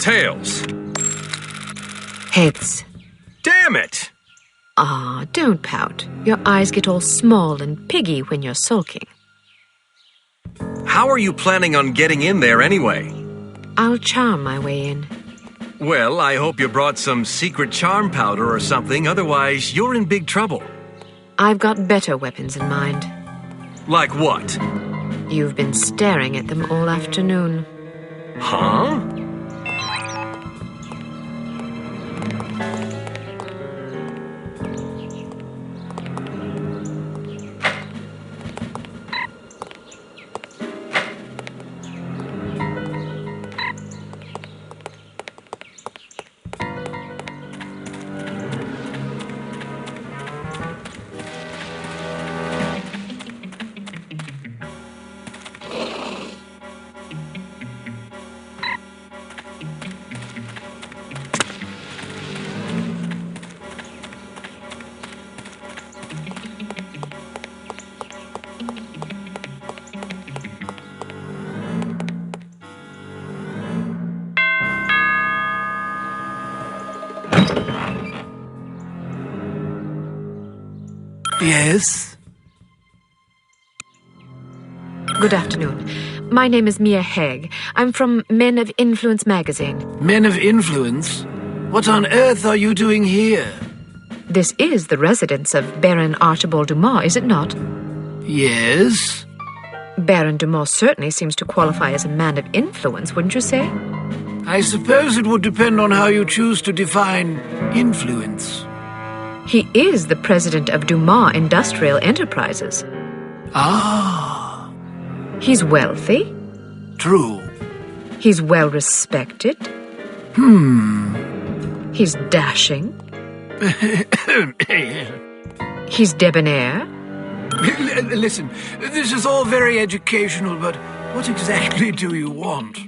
Tails. Heads. Damn it! Ah, don't pout. Your eyes get all small and piggy when you're sulking. How are you planning on getting in there anyway? I'll charm my way in. Well, I hope you brought some secret charm powder or something, otherwise you're in big trouble. I've got better weapons in mind. Like what? You've been staring at them all afternoon. Huh? Yes? Good afternoon. My name is Mia Haig. I'm from Men of Influence magazine. Men of Influence? What on earth are you doing here? This is the residence of Baron Archibald Dumas, is it not? Yes? Baron Dumas certainly seems to qualify as a man of influence, wouldn't you say? I suppose it would depend on how you choose to define influence. He is the president of Dumas Industrial Enterprises. Ah. He's wealthy. True. He's well respected. He's dashing. He's debonair. Listen, this is all very educational, but what exactly do you want?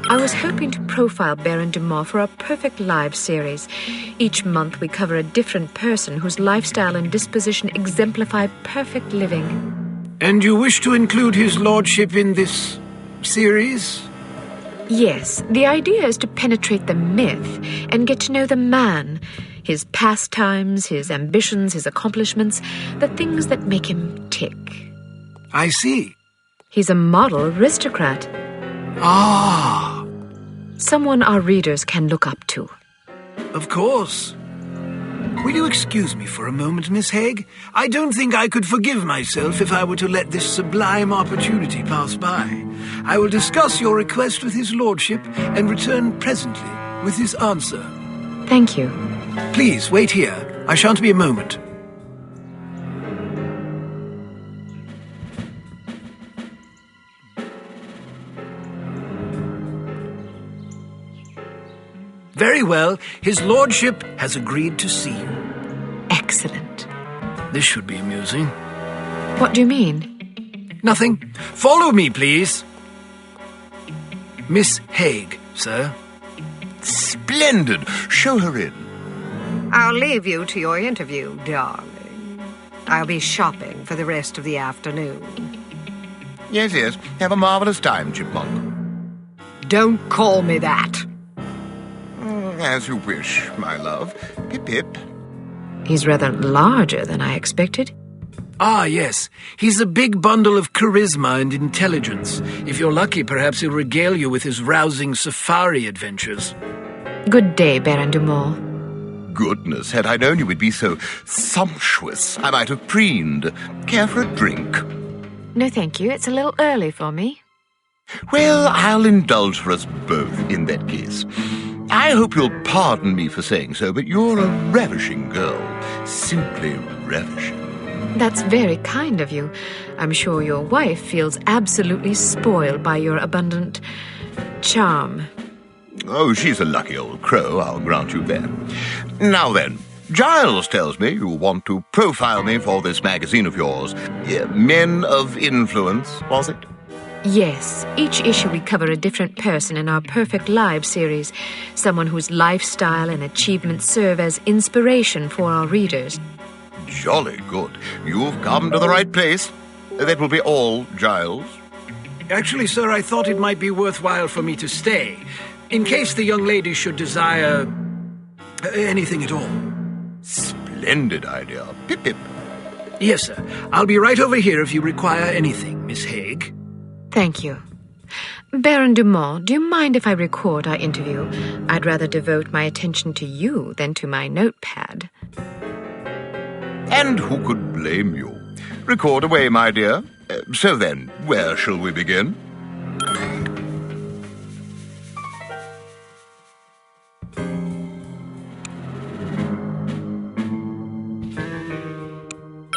I was hoping to profile Baron Dumas for our Perfect Lives series. Each month we cover a different person whose lifestyle and disposition exemplify perfect living. And you wish to include his lordship in this series? Yes, the idea is to penetrate the myth and get to know the man, his pastimes, his ambitions, his accomplishments, the things that make him tick. I see. He's a model aristocrat. Ah. Someone our readers can look up to. Of course. Will you excuse me for a moment, Miss Haig? I don't think I could forgive myself if I were to let this sublime opportunity pass by. I will discuss your request with his lordship and return presently with his answer. Thank you. Please, wait here. I shan't be a moment. Very well. His lordship has agreed to see you. Excellent. This should be amusing. What do you mean? Nothing. Follow me, please. Miss Haig, sir. Splendid. Show her in. I'll leave you to your interview, darling. I'll be shopping for the rest of the afternoon. Yes, yes. Have a marvelous time, Chipmunk. Don't call me that. As you wish, my love. Pip-pip. He's rather larger than I expected. Ah, yes. He's a big bundle of charisma and intelligence. If you're lucky, perhaps he'll regale you with his rousing safari adventures. Good day, Baron Dumas. Goodness, had I known you would be so sumptuous, I might have preened. Care for a drink? No, thank you. It's a little early for me. Well, I'll indulge for us both in that case. I hope you'll pardon me for saying so, but you're a ravishing girl. Simply ravishing. That's very kind of you. I'm sure your wife feels absolutely spoiled by your abundant charm. Oh, she's a lucky old crow, I'll grant you that. Now then, Giles tells me you want to profile me for this magazine of yours. Men of Influence, was it? Yes, each issue we cover a different person in our Perfect Lives series, someone whose lifestyle and achievements serve as inspiration for our readers. Jolly good. You've come to the right place. That will be all, Giles. Actually, sir, I thought it might be worthwhile for me to stay, in case the young lady should desire anything at all. Splendid idea. Pip, pip. Yes, sir. I'll be right over here if you require anything, Miss Haig. Thank you. Baron Dumas, do you mind if I record our interview? I'd rather devote my attention to you than to my notepad. And who could blame you? Record away, my dear. So then, where shall we begin?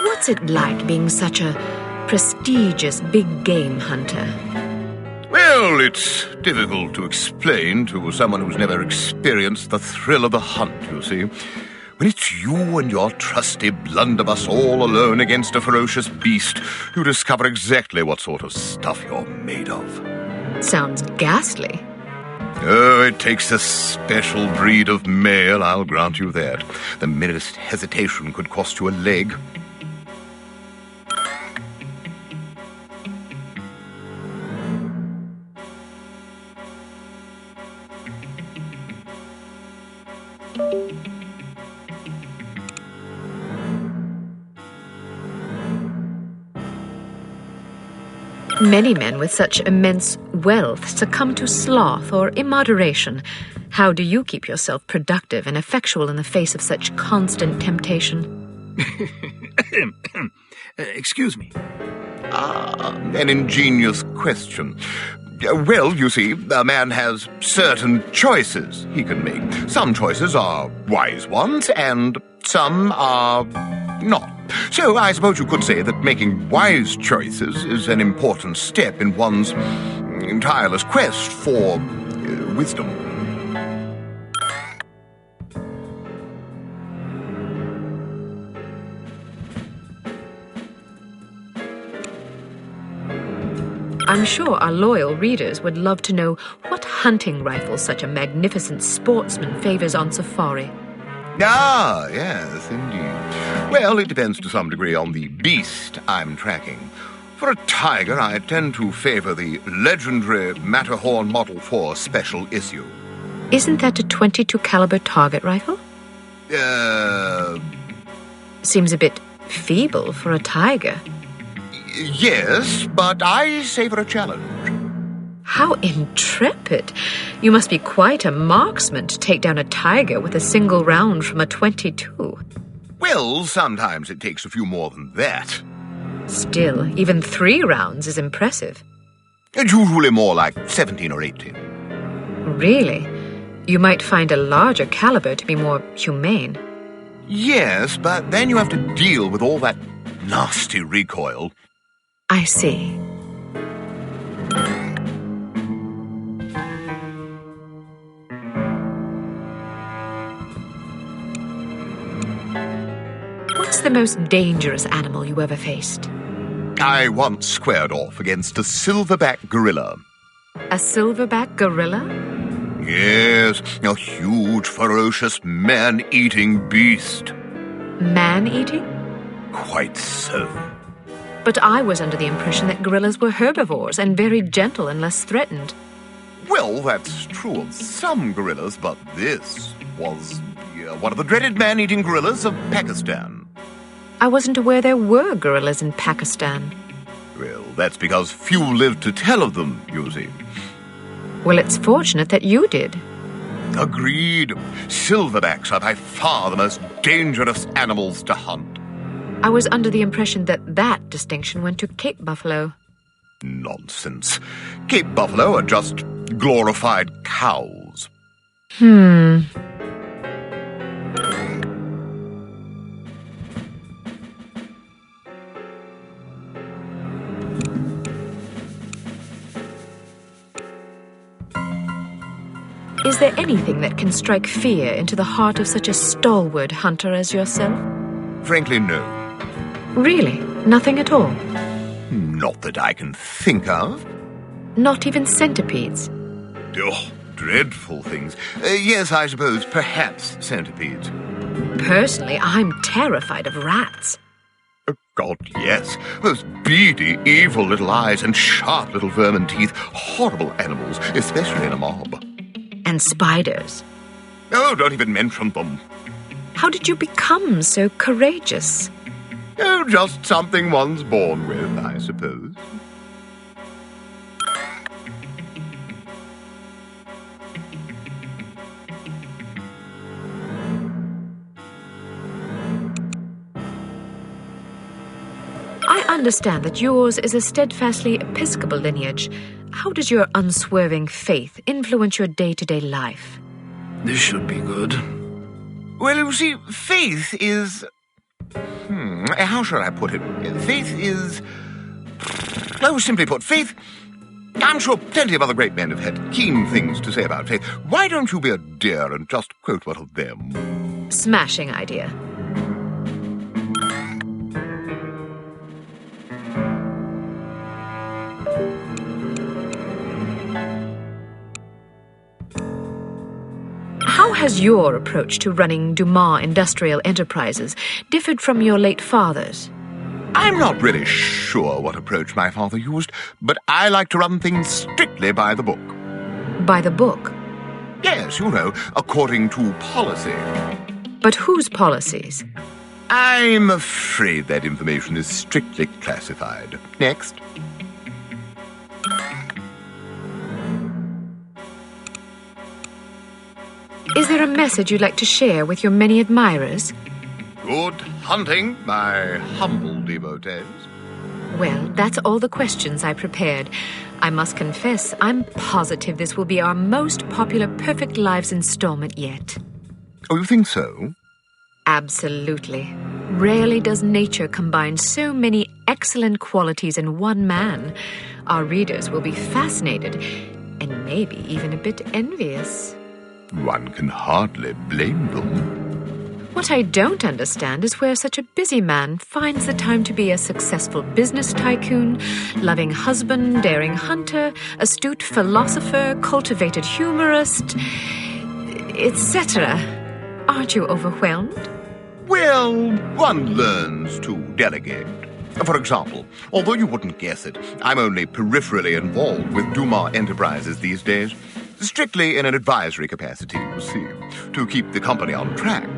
What's it like being such a prestigious big game hunter? Well, it's difficult to explain to someone who's never experienced the thrill of the hunt, you see. When it's you and your trusty blunderbuss all alone against a ferocious beast, you discover exactly what sort of stuff you're made of. Sounds ghastly. Oh, it takes a special breed of male, I'll grant you that. The merest hesitation could cost you a leg. Many men with such immense wealth succumb to sloth or immoderation. How do you keep yourself productive and effectual in the face of such constant temptation? Excuse me. An ingenious question. Well, you see, a man has certain choices he can make. Some choices are wise ones, and some are not. So I suppose you could say that making wise choices is an important step in one's tireless quest for wisdom. I'm sure our loyal readers would love to know what hunting rifle such a magnificent sportsman favors on safari. Ah, yes, indeed. Well, it depends to some degree on the beast I'm tracking. For a tiger, I tend to favor the legendary Matterhorn Model 4 special issue. Isn't that a .22 caliber target rifle? Seems a bit feeble for a tiger. Yes, but I savor a challenge. How intrepid! You must be quite a marksman to take down a tiger with a single round from a .22. Well, sometimes it takes a few more than that. Still, even 3 rounds is impressive. It's usually more like 17 or 18. Really? You might find a larger caliber to be more humane. Yes, but then you have to deal with all that nasty recoil. I see. What's the most dangerous animal you ever faced? I once squared off against a silverback gorilla. A silverback gorilla? Yes, a huge, ferocious, man-eating beast. Man-eating? Quite so. But I was under the impression that gorillas were herbivores and very gentle unless threatened. Well, that's true of some gorillas, but this was one of the dreaded man-eating gorillas of Pakistan. I wasn't aware there were gorillas in Pakistan. Well, that's because few lived to tell of them, you see. Well, it's fortunate that you did. Agreed. Silverbacks are by far the most dangerous animals to hunt. I was under the impression that distinction went to Cape buffalo. Nonsense. Cape buffalo are just glorified cows. Is there anything that can strike fear into the heart of such a stalwart hunter as yourself? Frankly, no. Really? Nothing at all? Not that I can think of. Not even centipedes? Oh, dreadful things. Yes, I suppose, perhaps centipedes. Personally, I'm terrified of rats. Oh, God, yes. Those beady, evil little eyes and sharp little vermin teeth. Horrible animals, especially in a mob. And spiders. Oh, don't even mention them. How did you become so courageous? Oh, just something one's born with, I suppose. I understand that yours is a steadfastly Episcopal lineage. How does your unswerving faith influence your day-to-day life? This should be good. Well, you see, faith is... how shall I put it? Faith is... Oh, simply put, faith... I'm sure plenty of other great men have had keen things to say about faith. Why don't you be a dear and just quote one of them? Smashing idea. How has your approach to running Dumas Industrial Enterprises differed from your late father's? I'm not really sure what approach my father used, but I like to run things strictly by the book. By the book? Yes, you know, according to policy. But whose policies? I'm afraid that information is strictly classified. Next. Is there a message you'd like to share with your many admirers? Good hunting, my humble devotees. Well, that's all the questions I prepared. I must confess, I'm positive this will be our most popular Perfect Lives installment yet. Oh, you think so? Absolutely. Rarely does nature combine so many excellent qualities in one man. Our readers will be fascinated, and maybe even a bit envious. One can hardly blame them. What I don't understand is where such a busy man finds the time to be a successful business tycoon, loving husband, daring hunter, astute philosopher, cultivated humorist, etc. Aren't you overwhelmed? Well, one learns to delegate. For example, although you wouldn't guess it, I'm only peripherally involved with Dumas Enterprises these days. Strictly in an advisory capacity, you see, to keep the company on track.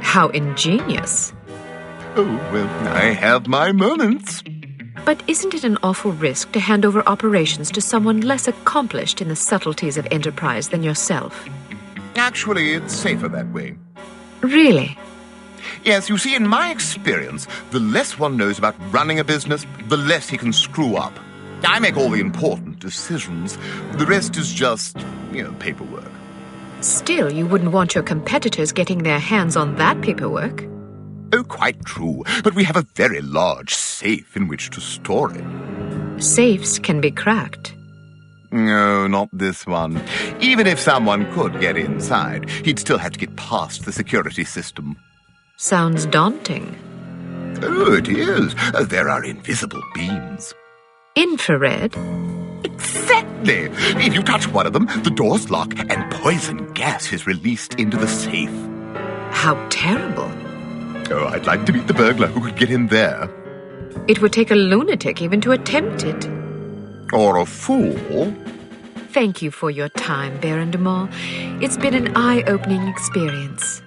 How ingenious. Oh, well, I have my moments. But isn't it an awful risk to hand over operations to someone less accomplished in the subtleties of enterprise than yourself? Actually, it's safer that way. Really? Yes, you see, in my experience, the less one knows about running a business, the less he can screw up. I make all the important decisions. The rest is just, paperwork. Still, you wouldn't want your competitors getting their hands on that paperwork. Oh, quite true. But we have a very large safe in which to store it. Safes can be cracked. No, not this one. Even if someone could get inside, he'd still have to get past the security system. Sounds daunting. Oh, it is. There are invisible beams. Infrared? Exactly! If you touch one of them, the doors lock and poison gas is released into the safe. How terrible. Oh, I'd like to meet the burglar who could get in there. It would take a lunatic even to attempt it. Or a fool. Thank you for your time, Baron Dumas. It's been an eye-opening experience.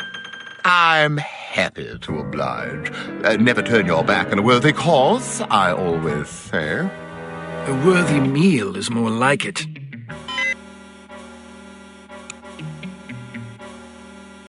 I'm happy to oblige. Never turn your back on a worthy cause, I always say. A worthy meal is more like it.